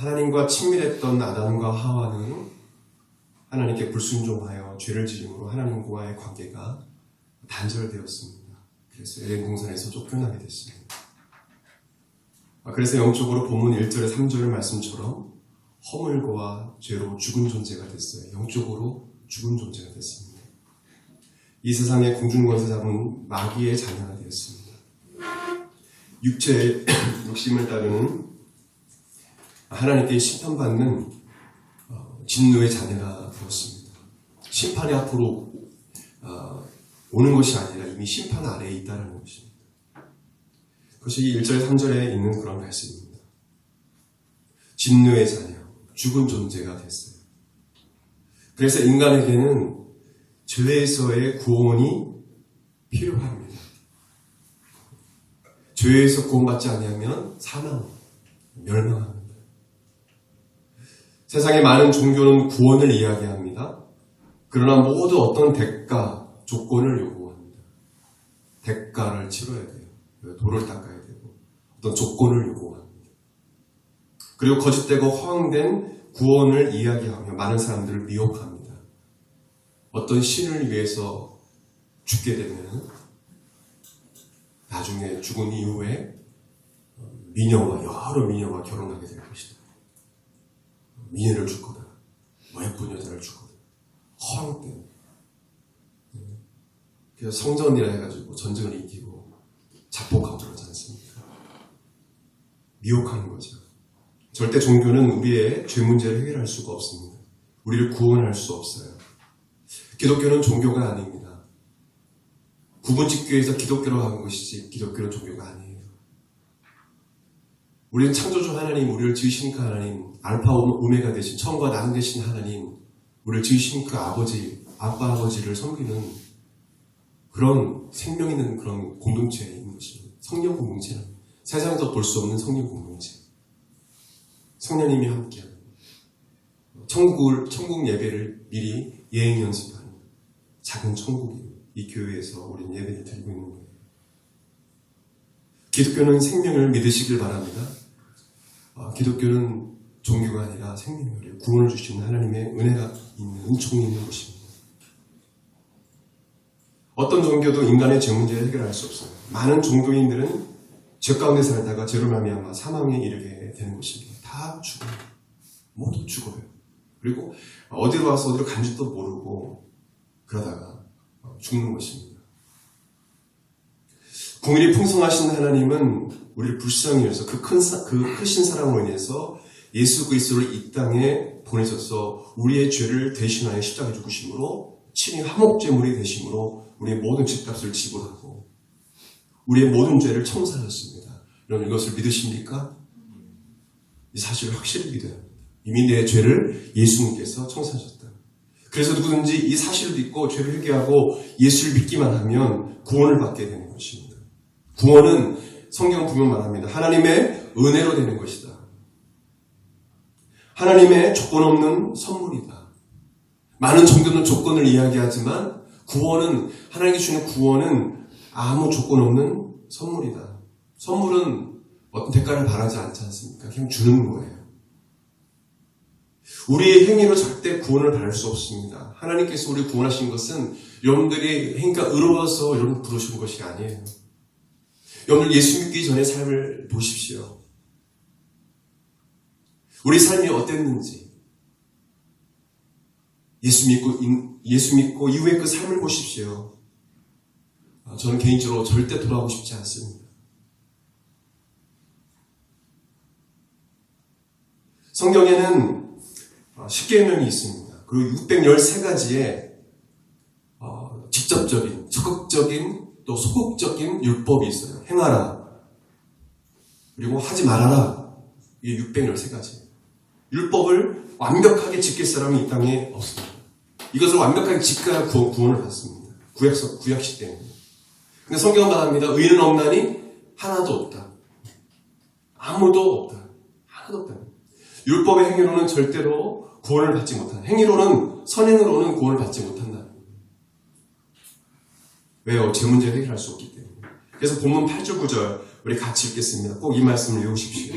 하나님과 친밀했던 아담과 하와는 하나님께 불순종하여 죄를 지음으로 하나님과의 관계가 단절되었습니다. 그래서 에덴 동산에서 쫓겨나게 됐습니다. 그래서 영적으로 본문 1절에 3절 말씀처럼 허물과 죄로 죽은 존재가 됐어요. 영적으로 죽은 존재가 됐습니다. 이 세상의 공중권세 잡은 마귀의 자녀가 되었습니다. 육체의 욕심을 따르는 하나님께 심판받는 진노의 자녀가 되었습니다. 심판이 앞으로 오는 것이 아니라 이미 심판 아래에 있다는 것입니다. 그것이 1절, 3절에 있는 그런 말씀입니다. 진노의 자녀, 죽은 존재가 됐어요. 그래서 인간에게는 죄에서의 구원이 필요합니다. 죄에서 구원받지 않으면 사망, 멸망합니다. 세상의 많은 종교는 구원을 이야기합니다. 그러나 모두 어떤 대가, 조건을 요구합니다. 대가를 치러야 돼요. 돌을 닦아야 되고 어떤 조건을 요구합니다. 그리고 거짓되고 허황된 구원을 이야기하며 많은 사람들을 미혹합니다. 어떤 신을 위해서 죽게 되면 나중에 죽은 이후에 여러 미녀와 결혼하게 될 것이다. 미녀를 줄 거다. 예쁜 여자를 줄 거다. 허황된. 그래서 성전이라 해가지고 전쟁을 이기고 자폭하고 그러지 않습니까? 미혹하는 거죠. 절대 종교는 우리의 죄 문제를 해결할 수가 없습니다. 우리를 구원할 수 없어요. 기독교는 종교가 아닙니다. 구분짓기에서 기독교로 가는 것이지 기독교는 종교가 아니에요. 우리는 창조주 하나님, 우리를 지으신 그 하나님, 알파 오메가 되신 처음과 나중 되신 하나님, 우리를 지으신 그 아빠 아버지를 섬기는 그런 생명 있는 그런 공동체에 있는 것입니다. 성령 공동체는 세상에서 볼 수 없는 성령 공동체. 성령님이 함께하는 천국 예배를 미리 예행 연습하는 작은 천국이 이 교회에서 우리는 예배를 드리고 있는 거예요. 기독교는 생명을 믿으시길 바랍니다. 기독교는 종교가 아니라 생명을 구원을 주시는 하나님의 은혜가 있는 은총이 있는 것입니다. 어떤 종교도 인간의 죄 문제를 해결할 수 없어요. 많은 종교인들은 죄 가운데 살다가 죄로 말미암아 사망에 이르게 되는 것입니다. 다 죽어요. 모두 죽어요. 그리고 어디로 와서 어디로 간지도 모르고 그러다가 죽는 것입니다. 공일이 풍성하신 하나님은 우리를 불쌍히 여겨서 그 크신 사랑으로 인해서 예수 그리스도를 이 땅에 보내셔서 우리의 죄를 대신하여 십자가에 죽으심으로 친히 화목제물이 되심으로 우리의 모든 죄값을 지불하고 우리의 모든 죄를 청산하셨습니다. 여러분 이것을 믿으십니까? 이 사실을 확실히 믿어야 합니다. 이미 내 죄를 예수님께서 청산하셨다. 그래서 누구든지 이 사실을 믿고 죄를 회개하고 예수를 믿기만 하면 구원을 받게 되는 것입니다. 구원은 성경 분명 말합니다. 하나님의 은혜로 되는 것이다. 하나님의 조건 없는 선물이다. 많은 종교는 조건을 이야기하지만 구원은 하나님이 주는 구원은 아무 조건 없는 선물이다. 선물은 어떤 대가를 바라지 않지 않습니까? 그냥 주는 거예요. 우리의 행위로 절대 구원을 바랄 수 없습니다. 하나님께서 우리를 구원하신 것은 여러분들이 행위가 의로워서 여러분 부르신 것이 아니에요. 여러분들 예수 믿기 전에 삶을 보십시오. 우리 삶이 어땠는지 예수 믿고 이후에 그 삶을 보십시오. 저는 개인적으로 절대 돌아가고 싶지 않습니다. 성경에는 10계명이 있습니다. 그리고 613가지의 직접적인, 적극적인 또 소극적인 율법이 있어요. 행하라. 그리고 하지 말아라. 이게 613가지. 율법을 완벽하게 지킬 사람이 이 땅에 없습니다. 이것을 완벽하게 지켜야 구원을 받습니다. 구약 시대에는. 근데 성경은 말합니다. 의인은 없나니 하나도 없다. 아무도 없다. 하나도 없다. 율법의 행위로는 절대로 구원을 받지 못한다. 행위로는, 선행으로는 구원을 받지 못한다. 왜요? 죄 문제를 해결할 수 없기 때문에. 그래서 본문 8절 9절 우리 같이 읽겠습니다. 꼭 이 말씀을 외우십시오.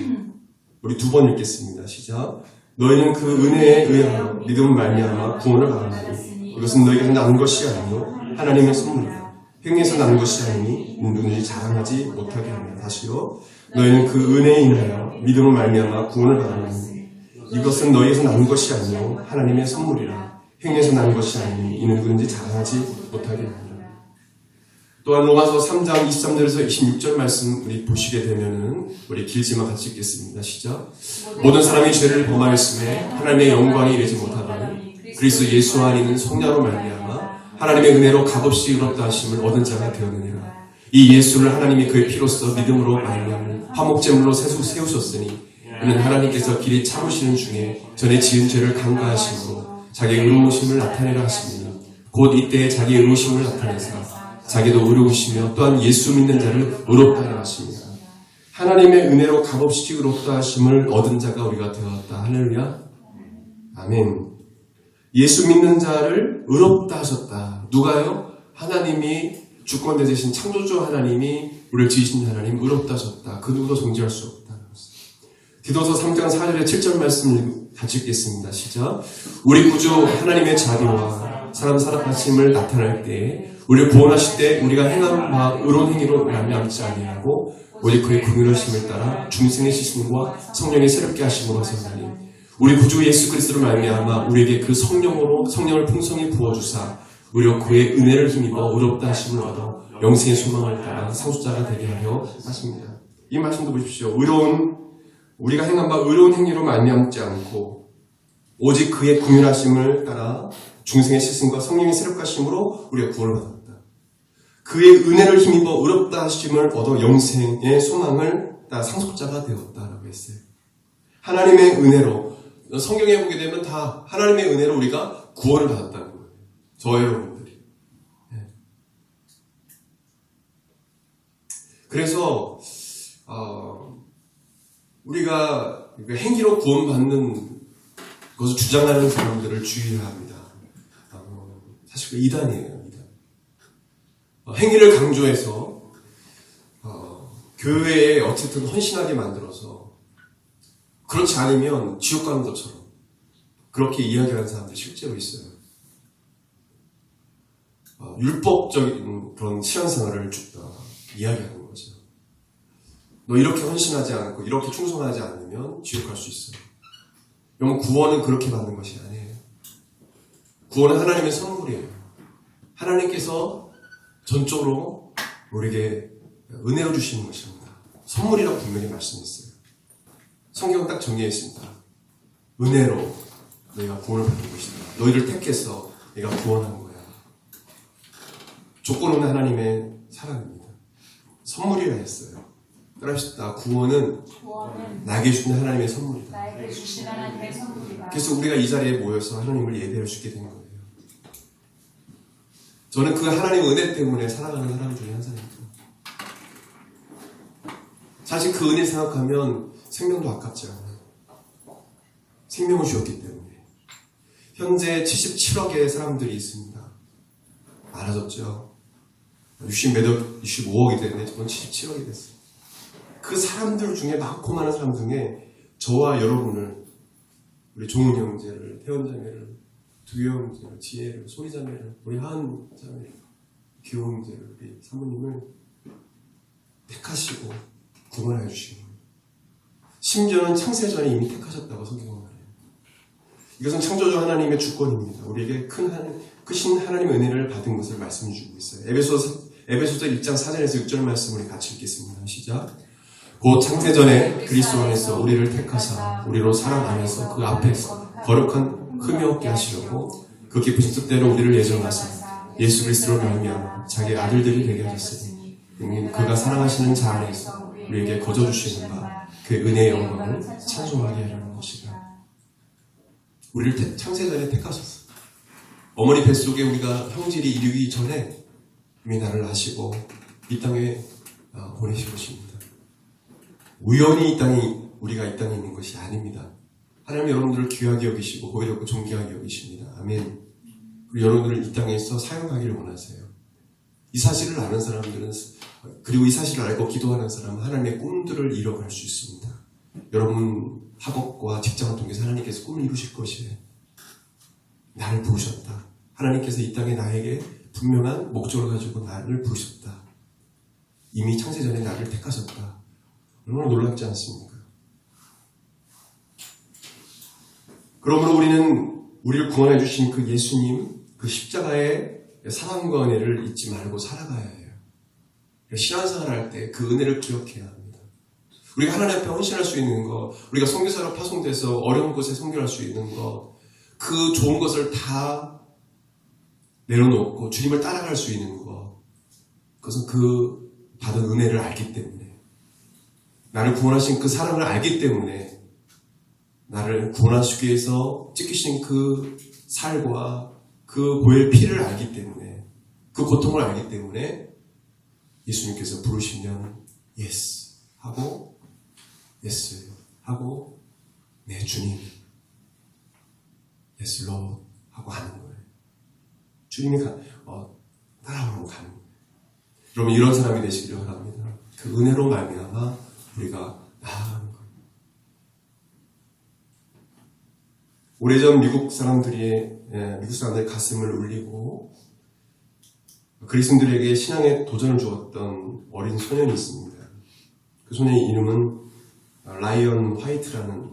우리 2번 읽겠습니다. 시작. 너희는 그 은혜에 의하여 믿음을 말미암아 구원을 받았으니 이것은 너희가 낳은 것이 아니요 하나님의 선물이라. 행위에서 낳은 것이 아니니 누구든지 자랑하지 못하게 합니다. 다시요. 너희는 그 은혜에 인하여 믿음을 말미암아 구원을 받았으니 이것은 너희에서 낳은 것이 아니요 하나님의 선물이라. 행위에서 낳은 것이 아니니 이는 누구든지 자랑하지 못하게 합니다. 또한 로마서 3장 23절에서 26절 말씀 우리 보시게 되면은 우리 길지만 같이 읽겠습니다. 시작. 모든 사람이 죄를 범하였음에 하나님의 영광이 이르지 못하더니 그리스도 예수 안에 있는 성령으로 말미암아 하나님의 은혜로 값없이 의롭다 하심을 얻은 자가 되었느니라. 이 예수를 하나님이 그의 피로써 믿음으로 말미암는 화목제물로 세우셨으니 이는 하나님께서 길이 참으시는 중에 전에 지은 죄를 간과하심으로 자기의 의로우심을 나타내라 하시니 곧 이때에 자기의 의로우심을 나타내사 자기도 의로우시며 또한 예수 믿는 자를 의롭다 하려 하십니다. 하나님의 은혜로 값없이 의롭다 하심을 얻은 자가 우리가 되었다. 할렐루야. 아멘. 예수 믿는 자를 의롭다 하셨다. 누가요? 하나님이 주권 되신 창조주 하나님이 우리를 지으신 하나님 의롭다 하셨다. 그 누구도 정죄할 수 없다. 디도서 3장 4절에 7절 말씀을 같이 읽겠습니다. 시작. 우리 구주 하나님의 자비와 사람 사랑하심을 나타날 때에 우리를 구원하실 때 우리가 행한 바 의로운 행위로 말미암지 아니하고 오직 그의 긍휼하심을 따라 중생의 시신과 성령의 새롭게 하심으로 하셨나니 우리 구주 예수 그리스도를 말미암아 우리에게 그 성령을 풍성히 부어주사 우리로 그의 은혜를 힘입어 의롭다 하심을 얻어 영생의 소망을 따라 상속자가 되게 하려 하십니다. 이 말씀도 보십시오. 우리가 행한 바 의로운 행위로 말미암지 않고 오직 그의 긍휼하심을 따라 중생의 시신과 성령의 새롭게 하심으로 우리가 구원을 받았다. 그의 은혜를 힘입어 의롭다 하심을 얻어 영생의 소망을 따라 상속자가 되었다라고 했어요. 하나님의 은혜로 성경에 보게 되면 다 하나님의 은혜로 우리가 구원을 받았다는 거예요. 저 여러분들이. 그래서 우리가 행위로 구원받는 것을 주장하는 사람들을 주의해야 합니다. 사실 그 이단이에요. 이단. 행위를 강조해서 교회에 어쨌든 헌신하게 만들어서 그렇지 않으면 지옥 가는 것처럼 그렇게 이야기하는 사람들이 실제로 있어요. 율법적인 그런 신앙생활을 이야기하는 거죠. 너 이렇게 헌신하지 않고 이렇게 충성하지 않으면 지옥 갈 수 있어요. 여러분 구원은 그렇게 받는 것이 아니에요. 구원은 하나님의 선물이에요. 하나님께서 전적으로 우리에게 은혜로 주시는 것입니다. 선물이라고 분명히 말씀했어요. 성경은 딱 정리했습니다. 은혜로 너희가 구원을 받는 것이다. 너희를 택해서 내가 구원한 거야. 조건 없는 하나님의 사랑입니다. 선물이라 했어요. 따라합시다. 구원은 나에게 주신 하나님의 선물이다. 그래서 우리가 이 자리에 모여서 하나님을 예배할 수 있게 된 거예요. 저는 그 하나님의 은혜 때문에 살아가는 사람 중에 한 사람입니다. 사실 그 은혜 생각하면 생명도 아깝지 않아요. 생명을 주었기 때문에. 현재 77억의 사람들이 있습니다. 많아졌죠. 65억이 됐네. 저는 77억이 됐어요. 그 사람들 중에 많고 많은 사람 중에 저와 여러분을, 우리 종훈 형제를, 태원 자매를, 두교 형제를, 지혜를, 소리 자매를, 우리 하은 자매를, 기호 형제를, 우리 사모님을 택하시고 구원해 주시고 심지어는 창세전에 이미 택하셨다고 성경은 말해요. 이것은 창조주 하나님의 주권입니다. 우리에게 크신 하나님의 은혜를 받은 것을 말씀해 주고 있어요. 에베소서 1장 4절에서 6절 말씀을 같이 읽겠습니다. 시작. 곧 창세전에 그리스도 안에서 우리를 택하사 우리로 사랑 안에서 그 앞에서 거룩한 흠이 없게 하시려고 그 깊으신 뜻대로 우리를 예정하사 예수 그리스도로 말미암아 자기 아들들이 되게 하셨으니 그가 사랑하시는 자 안에서 우리에게 거저주시는 바 그 은혜의 영광을 찬송하게 하려는 것이다. 우리를 창세전에 택하셨어. 어머니 뱃속에 우리가 형질이 이루기 전에 이미 나를 아시고 이 땅에 보내신 것입니다. 우연히 우리가 이 땅에 있는 것이 아닙니다. 하나님 여러분들을 귀하게 여기시고 보배롭고 존귀하게 여기십니다. 아멘. 그리고 여러분들을 이 땅에서 사용하기를 원하세요. 이 사실을 아는 사람들은, 그리고 이 사실을 알고 기도하는 사람은 하나님의 꿈들을 이뤄갈 수 있습니다. 여러분 학업과 직장을 통해서 하나님께서 꿈을 이루실 것이에요. 나를 부르셨다. 하나님께서 이 땅에 나에게 분명한 목적을 가지고 나를 부르셨다. 이미 창세전에 나를 택하셨다. 얼마나 놀랍지 않습니까? 그러므로 우리는 우리를 구원해 주신 그 예수님, 그 십자가의 사랑과 은혜를 잊지 말고 살아가야 해요. 신앙생활을 할 때 그 은혜를 기억해야 합니다. 우리가 하나님 앞에 헌신할 수 있는 것, 우리가 선교사로 파송돼서 어려운 곳에 선교할 수 있는 것, 그 좋은 것을 다 내려놓고 주님을 따라갈 수 있는 것, 그것은 그 받은 은혜를 알기 때문에, 나를 구원하신 그 사랑을 알기 때문에, 나를 구원하시기 위해서 찢기신 그 살과 그 보혈 피를 알기 때문에, 그 고통을 알기 때문에 예수님께서 부르시면 예스 하고, 예스 하고, 네 주님, 예스 로 하고 하는 거예요. 주님이 따라오라고 가는 거예요. 여러분 이런 사람이 되시기를 바랍니다. 그 은혜로 말미암아 우리가 나아가는 거예요. 오래전 미국 사람들의 가슴을 울리고 그리스도인들에게 신앙의 도전을 주었던 어린 소년이 있습니다. 그 소년의 이름은 라이언 화이트라는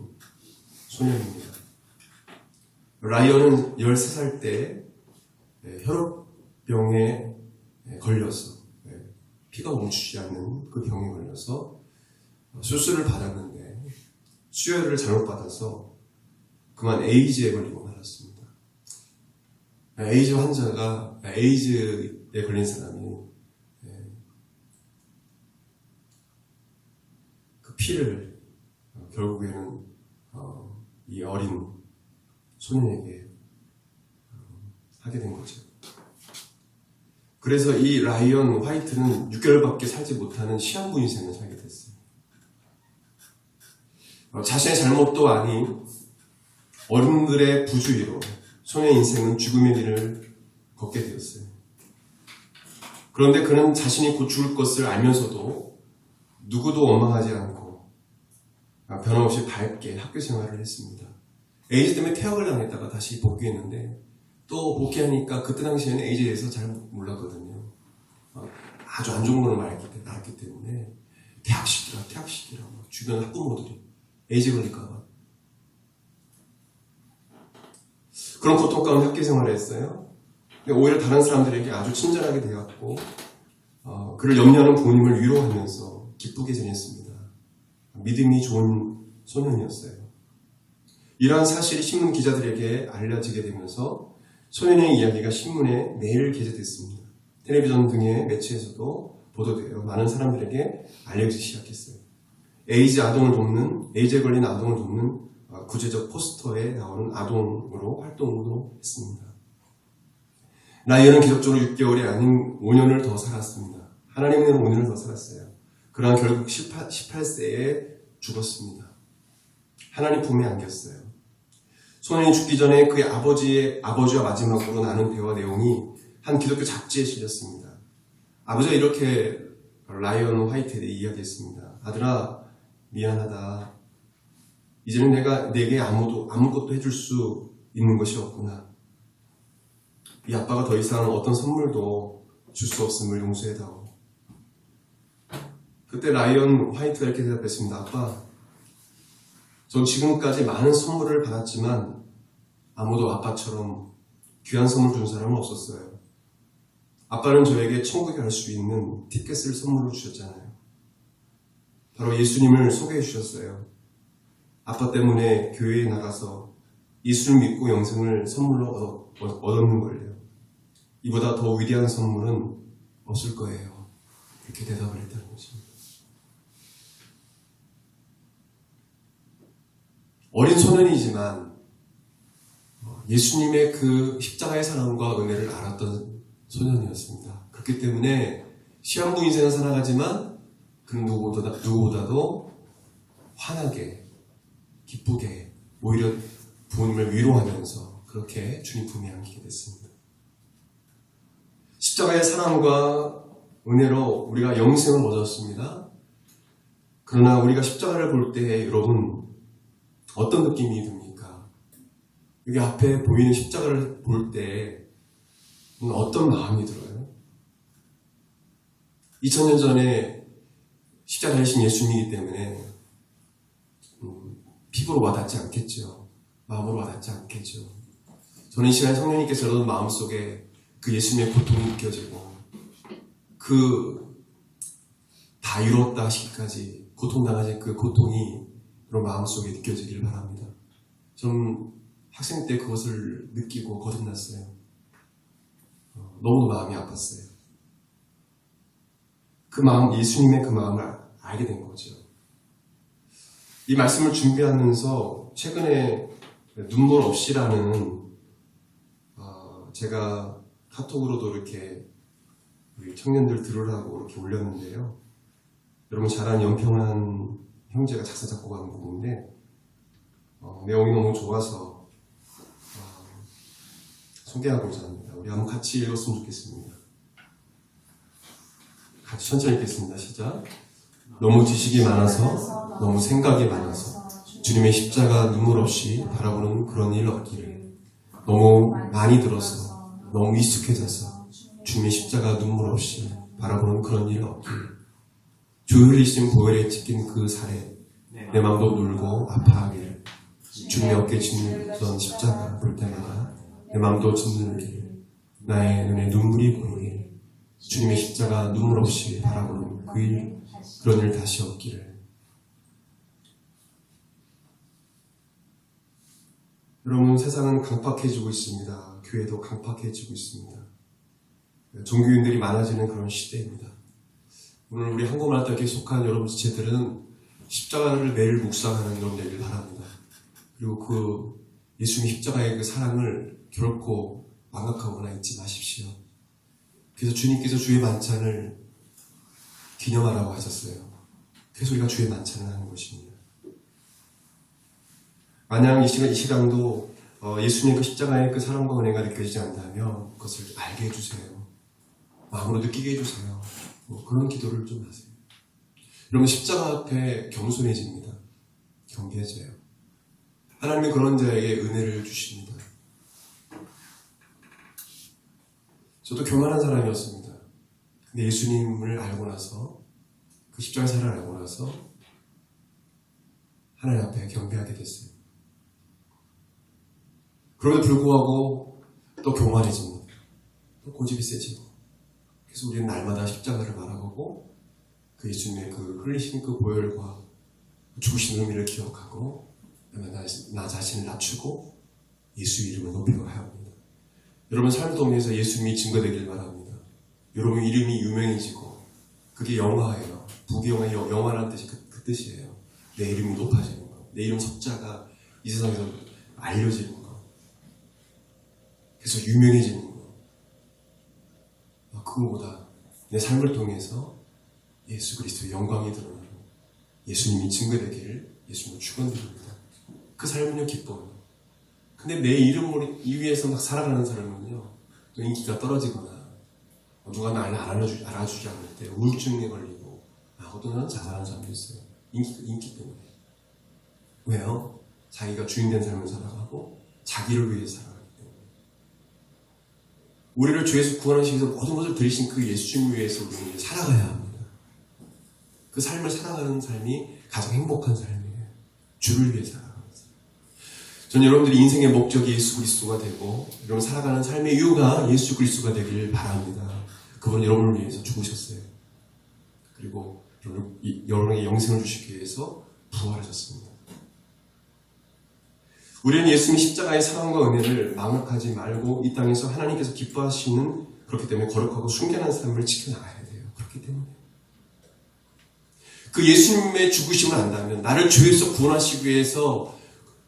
소년입니다. 라이언은 13살 때 혈압병에 걸려서 피가 멈추지 않는 그 병에 걸려서 수술을 받았는데 수혈을 잘못 받아서 그만 에이즈에 걸리고 말았습니다. 에이즈 환자가 에이즈에 걸린 사람이 그 피를 결국에는 이 어린 소년에게 하게 된 거죠. 그래서 이 라이언 화이트는 6개월밖에 살지 못하는 시한부 인생을 살게 됐어요. 자신의 잘못도 아닌 어른들의 부주의로 소년의 인생은 죽음의 길을 걷게 되었어요. 그런데 그는 자신이 곧 죽을 것을 알면서도 누구도 원망하지 않고 변함없이 밝게 학교 생활을 했습니다. 에이즈 때문에 퇴학을 당했다가 다시 복귀했는데 또 복귀하니까 그때 당시에는 에이즈에 대해서 잘 몰랐거든요. 아주 안 좋은 걸 알았기 때문에 퇴학시키라 주변 학부모들이 에이즈 걸릴까봐 그런 고통 가운데 학교 생활을 했어요. 근데 오히려 다른 사람들에게 아주 친절하게 되었고 그를 염려하는 부모님을 위로하면서 기쁘게 지냈습니다. 믿음이 좋은 소년이었어요. 이러한 사실이 신문 기자들에게 알려지게 되면서 소년의 이야기가 신문에 매일 게재됐습니다. 텔레비전 등의 매체에서도 보도되어 많은 사람들에게 알려지기 시작했어요. 에이즈에 걸린 아동을 돕는 구제적 포스터에 나오는 아동으로 활동도 했습니다. 라이언은 기적적으로 6개월이 아닌 5년을 더 살았습니다. 하나님은 5년을 더 살았어요. 그러나 결국 18세에 죽었습니다. 하나님 품에 안겼어요. 소년이 죽기 전에 그의 아버지와 마지막으로 나눈 대화 내용이 한 기독교 잡지에 실렸습니다. 아버지가 이렇게 라이언 화이트에 이야기했습니다. 아들아, 미안하다. 이제는 내게 아무것도 해줄 수 있는 것이 없구나. 이 아빠가 더 이상 어떤 선물도 줄 수 없음을 용서해다오. 그때 라이언 화이트가 이렇게 대답했습니다. 아빠, 전 지금까지 많은 선물을 받았지만 아무도 아빠처럼 귀한 선물 준 사람은 없었어요. 아빠는 저에게 천국에 갈 수 있는 티켓을 선물로 주셨잖아요. 바로 예수님을 소개해 주셨어요. 아빠 때문에 교회에 나가서 예수를 믿고 영생을 선물로 얻었는 걸요. 이보다 더 위대한 선물은 없을 거예요. 이렇게 대답을 했다는 것입니다. 어린 소년이지만 예수님의 그 십자가의 사랑과 은혜를 알았던 소년이었습니다. 그렇기 때문에 시한부 인생을 살아가지만 그는 누구보다도 환하게, 기쁘게, 오히려 부모님을 위로하면서 그렇게 주님 품에 안기게 됐습니다. 십자가의 사랑과 은혜로 우리가 영생을 얻었습니다. 그러나 우리가 십자가를 볼 때 여러분 어떤 느낌이 듭니까? 여기 앞에 보이는 십자가를 볼 때 어떤 마음이 들어요? 2000년 전에 십자가에 달리신 예수님이기 때문에 피부로 와닿지 않겠죠. 마음으로 와닿지 않겠죠. 저는 이 시간에 성령님께서 여러분 마음속에 그 예수님의 고통이 느껴지고 다 이뤘다 하시기까지 고통당하신 그 고통이 여러분 마음속에 느껴지길 바랍니다. 저는 학생 때 그것을 느끼고 거듭났어요. 너무 마음이 아팠어요. 그 마음, 예수님의 그 마음을 알게 된 거죠. 이 말씀을 준비하면서 최근에 눈물 없이라는 제가 카톡으로도 이렇게 우리 청년들 들으라고 이렇게 올렸는데요. 여러분 잘 아는 연평한 형제가 작사 작곡한 곡인데 내용이 너무 좋아서 소개하고자 합니다. 우리 한번 같이 읽었으면 좋겠습니다. 같이 천천히 읽겠습니다. 시작. 너무 지식이 많아서 너무 생각이 많아서 주님의 십자가 눈물 없이 바라보는 그런 일 없기를. 너무 많이 들어서 너무 익숙해져서 주님의 십자가 눈물 없이 바라보는 그런 일 없기를. 주 흘리신 보혈에 찍힌 그 살에 내 마음도 울고 아파하기를. 주님의 어깨에 짓는 십자가 볼 때마다 내 마음도 짓누르기를. 나의 눈에 눈물이 보이기를. 주님의 십자가 눈물 없이 바라보는 그 일, 그런 일 다시 없기를. 여러분, 세상은 강팍해지고 있습니다. 교회도 강팍해지고 있습니다. 종교인들이 많아지는 그런 시대입니다. 오늘 우리 한국마을교회에 속한 여러분 지체들은 십자가를 매일 묵상하는 여러분 되길 바랍니다. 그리고 그 예수님 십자가의 그 사랑을 결코 망각하거나 잊지 마십시오. 그래서 주님께서 주의 만찬을 기념하라고 하셨어요. 그래서 우리가 주의 만찬을 하는 것입니다. 만약 이 시간도 예수님의 그 십자가의 그 사랑과 은혜가 느껴지지 않다면 그것을 알게 해주세요. 마음으로 느끼게 해주세요. 그런 기도를 좀 하세요. 여러분 십자가 앞에 겸손해집니다. 경계해져요. 하나님은 그런 자에게 은혜를 주십니다. 저도 교만한 사람이었습니다. 근데 예수님을 알고 나서 그 십자가 사랑을 알고 나서 하나님 앞에 경배하게 됐어요. 그럼에도 불구하고 또 교만해집니다. 또 고집이 세지고. 그래서 우리는 날마다 십자가를 바라보고 그 예수님의 그 흘리신 그 보혈과 죽으신 의미를 기억하고 나 자신을 낮추고 예수 이름을 높여가야 합니다. 여러분 삶 동에서 예수님이 증거되길 바랍니다. 여러분 이름이 유명해지고 그게 영화예요. 부귀영화의 영화라는 뜻이 그 뜻이에요. 내 이름이 높아지는 거. 내 이름 석자가 이 세상에서 알려지는 거. 그래서 유명해지는 거. 그거보다 내 삶을 통해서 예수 그리스도의 영광이 드러나고 예수님이 증거되기를 예수님을 축원드립니다. 그 삶은요 기뻐요. 근데 내 이름을 위해서 막 살아가는 사람은요 또 인기가 떨어지거나 누가 나를 알아주지 않을 때 우울증에 걸리고 어떤 사람은 자살하는 사람도 있어요. 인기 때문에. 왜요? 자기가 주인된 삶을 살아가고 자기를 위해 살아가기 때문에. 우리를 주에서 구원하시기 위해서 모든 것을 들이신 그 예수님 위해서 우리는 살아가야 합니다. 그 삶을 살아가는 삶이 가장 행복한 삶이에요. 주를 위해 살아가는 삶. 전 여러분들이 인생의 목적이 예수 그리스도가 되고 여러분 살아가는 삶의 이유가 예수 그리스도가 되길 바랍니다. 그분은 여러분을 위해서 죽으셨어요. 그리고 여러분에게 영생을 주시기 위해서 부활하셨습니다. 우리는 예수님의 십자가의 사랑과 은혜를 망각하지 말고 이 땅에서 하나님께서 기뻐하시는 그렇기 때문에 거룩하고 순결한 삶을 지켜나가야 돼요. 그렇기 때문에 그 예수님의 죽으심을 안다면 나를 죄에서 구원하시기 위해서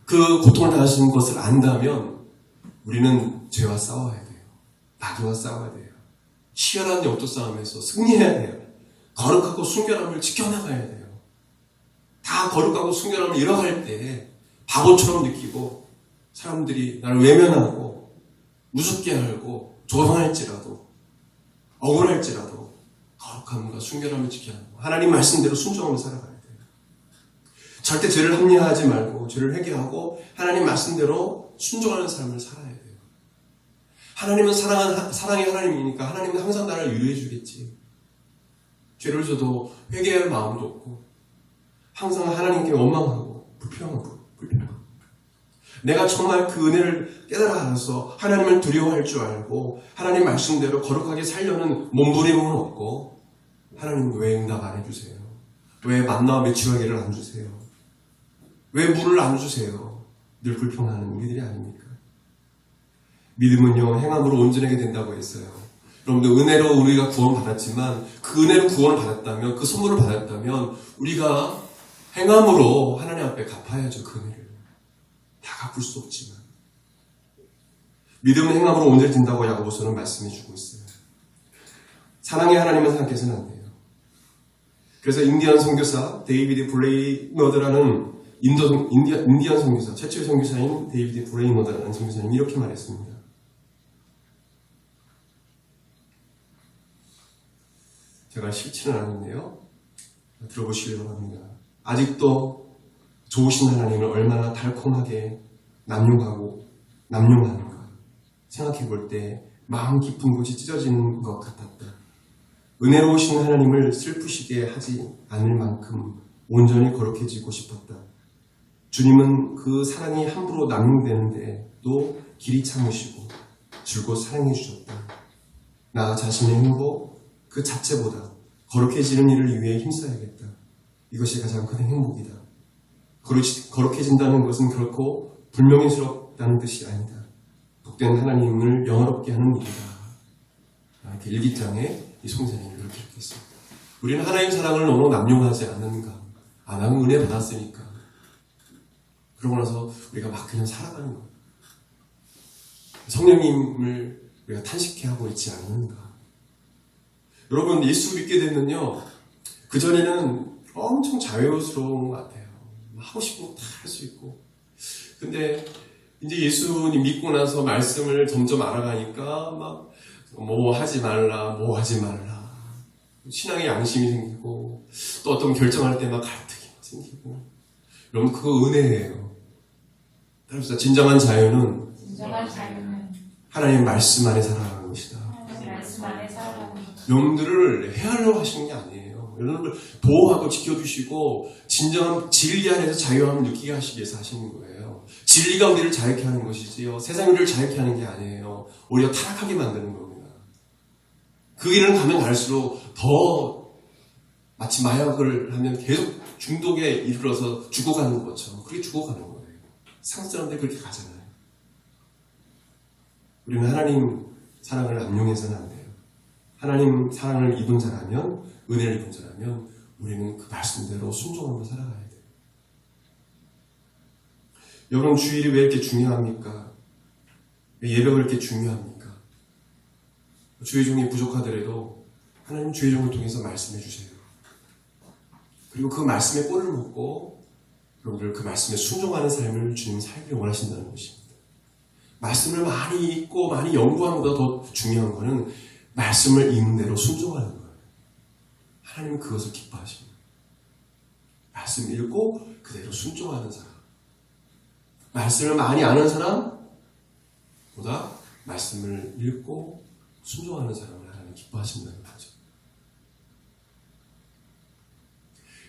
그 고통을 당하시는 것을 안다면 우리는 죄와 싸워야 돼요. 마귀와 싸워야 돼요. 치열한 영적 싸움에서 승리해야 돼요. 거룩하고 순결함을 지켜나가야 돼요. 다 거룩하고 순결함을 잃어갈 때 바보처럼 느끼고 사람들이 나를 외면하고 우습게 알고 조롱할지라도 억울할지라도 거룩함과 순결함을 지켜야 하고 하나님 말씀대로 순종하며 살아가야 돼요. 절대 죄를 합리화하지 말고 죄를 회개하고 하나님 말씀대로 순종하는 삶을 살아야 돼요. 하나님은 사랑의 하나님이니까 하나님은 항상 나를 위로해 주겠지. 죄를 져도 회개할 마음도 없고 항상 하나님께 원망하고 불평하고 내가 정말 그 은혜를 깨달아 알아서 하나님을 두려워할 줄 알고 하나님 말씀대로 거룩하게 살려는 몸부림은 없고 하나님 왜 응답 안 해주세요? 왜 만나와 메추라기를 안 주세요? 왜 물을 안 주세요? 늘 불평하는 우리들이 아닙니까? 믿음은요 행함으로 온전하게 된다고 했어요. 여러분들 은혜로 우리가 구원받았지만 그 은혜로 구원을 받았다면 그 선물을 받았다면 우리가 행함으로 하나님 앞에 갚아야죠. 그 은혜를 다 갚을 수 없지만 믿음은 행함으로 온전해진다고 야고보서는 말씀해 주고 있어요. 사랑의 하나님을 생각해서는 안 돼요. 그래서 인디언 선교사 데이비드 브레이너드라는 인디언 선교사 최초의 선교사인 데이비드 브레이너드라는 선교사님이 이렇게 말했습니다. 제가 싫지는 않은데요. 들어보시기 바랍니다. 아직도 좋으신 하나님을 얼마나 달콤하게 남용하는가 생각해 볼 때 마음 깊은 곳이 찢어지는 것 같았다. 은혜로우신 하나님을 슬프시게 하지 않을 만큼 온전히 거룩해지고 싶었다. 주님은 그 사랑이 함부로 남용되는데 또 길이 참으시고 줄곧 사랑해 주셨다. 나 자신의 행복 그 자체보다 거룩해지는 일을 위해 힘써야겠다. 이것이 가장 큰 행복이다. 거룩해진다는 것은 결코 불명예스럽다는 뜻이 아니다. 복된 하나님을 영화롭게 하는 일이다. 이렇게 일기장에 이 송사님이 그렇게 했습니다. 우리는 하나님 사랑을 너무 남용하지 않는가? 나는 은혜 받았으니까. 그러고 나서 우리가 막 그냥 살아가는 거예요. 성령님을 우리가 탄식해 하고 있지 않는가? 여러분 예수 믿게 되면요 그전에는 엄청 자유스러운 것 같아요. 하고 싶은 거 다 할 수 있고 근데 이제 예수님 믿고 나서 말씀을 점점 알아가니까 막 뭐 하지 말라 신앙의 양심이 생기고 또 어떤 결정할 때 막 갈등이 생기고 여러분 그거 은혜예요. 따라서 진정한 자유는 하나님 말씀 안에 살아가는 것이다. 여러분들을 헤아려고 하시는 게 아니에요. 여러분들 보호하고 지켜주시고 진정한 진리 안에서 자유함을 느끼게 하시기 위해서 하시는 거예요. 진리가 우리를 자유케 하는 것이지요. 세상이 우리를 자유케 하는 게 아니에요. 오히려 타락하게 만드는 겁니다. 그 길을 가면 갈수록 더 마치 마약을 하면 계속 중독에 이르러서 죽어가는 것처럼 그렇게 죽어가는 거예요. 세상 사람들이 그렇게 가잖아요. 우리는 하나님 사랑을 남용해서는 안 돼요. 하나님 사랑을 입은 자라면 은혜를 입은 자라면 우리는 그 말씀대로 순종하며 살아가야 돼요. 여러분 주일이 왜 이렇게 중요합니까? 왜 예배가 이렇게 중요합니까? 주의 종이 부족하더라도 하나님 주의 종을 통해서 말씀해 주세요. 그리고 그 말씀의 꼴을 먹고 여러분들 그 말씀에 순종하는 삶을 주님 살기를 원하신다는 것입니다. 말씀을 많이 읽고 많이 연구하는 것보다 더 중요한 것은 말씀을 읽는 대로 순종하는 거예요. 하나님은 그것을 기뻐하십니다. 말씀 읽고 그대로 순종하는 사람. 말씀을 많이 아는 사람보다 말씀을 읽고 순종하는 사람을 하나님 기뻐하신다는 거죠.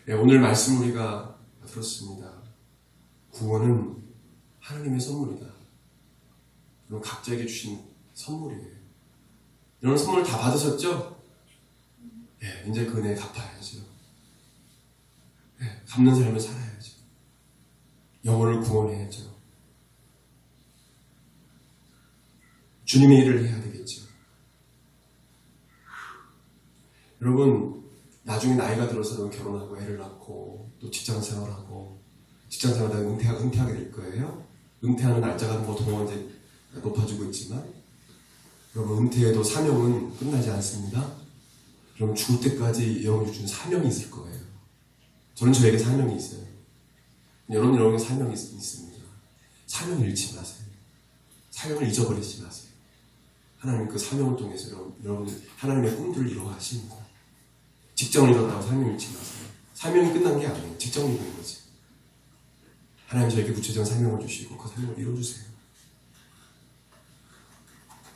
네, 오늘 말씀 우리가 들었습니다. 구원은 하나님의 선물이다. 여러분 각자에게 주신 선물이에요. 이런 선물 다 받으셨죠? 네, 이제 그 은혜 갚아야죠. 네, 갚는 삶을 살아야죠. 영혼을 구원해야죠. 주님의 일을 해야 되겠죠. 여러분 나중에 나이가 들어서 결혼하고 애를 낳고 또 직장생활하고 직장생활하다 은퇴하게 될 거예요. 은퇴하는 날짜가 뭐 동안 이제 높아지고 있지만 여러분 은퇴해도 사명은 끝나지 않습니다. 여러분 죽을 때까지 여러분이 주는 사명이 있을 거예요. 저는 저에게 사명이 있어요. 여러분에게 사명이 있습니다. 사명 잃지 마세요. 사명을 잊어버리지 마세요. 하나님 그 사명을 통해서 여러분 하나님의 꿈들을 이루어가시는 거예요. 직장을 잃었다고 사명 잃지 마세요. 사명이 끝난 게 아니에요. 직장을 잃은 거지. 하나님 저에게 구체적인 사명을 주시고 그 사명을 이루어주세요.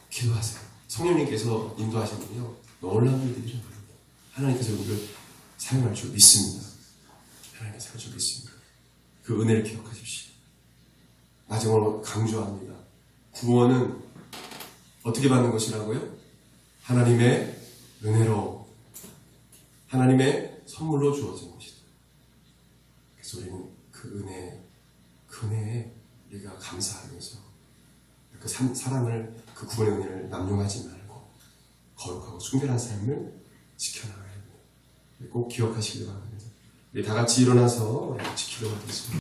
기도하세요. 성령님께서 인도하시면요 놀라운 일들이 일어납니다. 하나님께서 우리를 사용할 줄 믿습니다. 하나님께서 사용할 줄 믿습니다. 그 은혜를 기억하십시오. 마지막으로 강조합니다. 구원은 어떻게 받는 것이라고요? 하나님의 은혜로, 하나님의 선물로 주어진 것이다. 그래서 우리는 그 은혜에 우리가 감사하면서 그 사랑을, 그 구원의 은혜를 남용하지 말고 거룩하고 순결한 삶을 지켜나가야 합니다. 꼭 기억하시기 바랍니다. 우리 다 같이 일어나서 지키도록 하겠습니다.